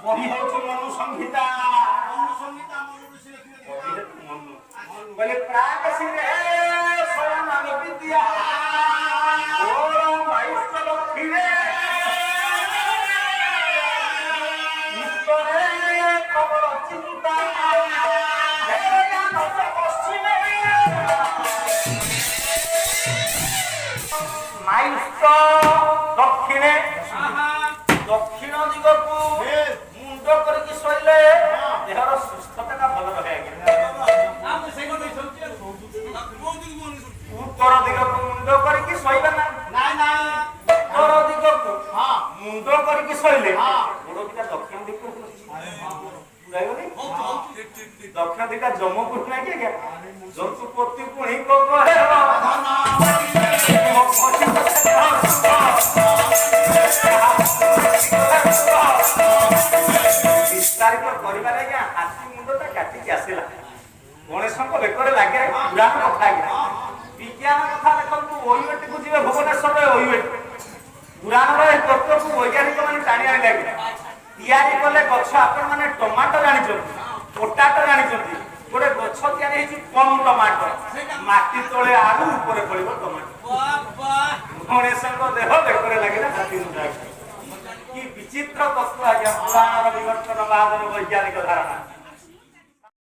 ବହି ହେଉଛି ମନୁ ସଂହିତା। କହିଲେ ପ୍ରାଗସିରେ ସମାନ ବିଦ୍ୟା ବାଇଶ ଲକ୍ଷୀରେ ଖବର ଚିନ୍ତା ପଶ୍ଚିମେ ମାଇସ୍ତ ଦକ୍ଷିଣେ ଦକ୍ଷିଣ ଦିଗକୁ ମୁଣ୍ଡ କରିକି ଶୋଇଲେ ଦେହର ସୁସ୍ଥତା ଭଲ ରହେ। ଉତ୍ତର ଦିଗକୁ ମୁଣ୍ଡ କରିକି ଶୋଇବେ ନା ଉତ୍ତର ଦିଗକୁ ମୁଣ୍ଡ କରିକି ଶୋଇଲେ ଗୋଡ଼ ଦିଟା ଦକ୍ଷିଣ ଦିଗକୁ ଦକ୍ଷିଣ ଦିଟା ଜମକୁ ନାଇଁ କି ଜନ୍ତୁ ପତି ପୁଣି ବିସ୍ତାରିତ କରିବାରେ ଆଜ୍ଞା ହାତୀ ମୁଣ୍ଡଟା କାଟିକି ଆସିଲା। ଗଣେଶଙ୍କ ବେକରେ ଲାଗେ ପୁରାଣ କଥା ଆଜ୍ଞା। ବିଜ୍ଞାନ କଥା ଦେଖନ୍ତୁ ଓୟୁଏଟିକୁ ଯିବେ ଭୁବନେଶ୍ୱରରେ ଓୟୁଏଟି ପୁରାଣର ଏ ତତ୍ତ୍ୱକୁ ବୈଜ୍ଞାନିକ ମାନେ ଟାଣି ଆଣି ଲାଗେ। ତିଆରି କଲେ ଗଛ ଆପଣ ମାନେ ଟମାଟୋ ଜାଣିଛନ୍ତି ପଟାଟୋ ଜାଣିଛନ୍ତି ଗୋଟେ ଗଛ ତିଆରି ହେଇଛି କମ୍ ଟମାଟୋ ମାଟି ତଳେ ଆଳୁ ଉପରେ ପଡ଼ିବ ଟମାଟୋ। ଗଣେଶଙ୍କ ଦେହ ବେକରେ ଲାଗିଲା ହାତୀ ମୁଣ୍ଡ। କି ବିଚିତ୍ର ତତ୍ତ୍ୱ ଆଜ୍ଞା ପୁରାଣର ବିବର୍ତ୍ତନ ବାଦର ବୈଜ୍ଞାନିକ ଧାରଣା।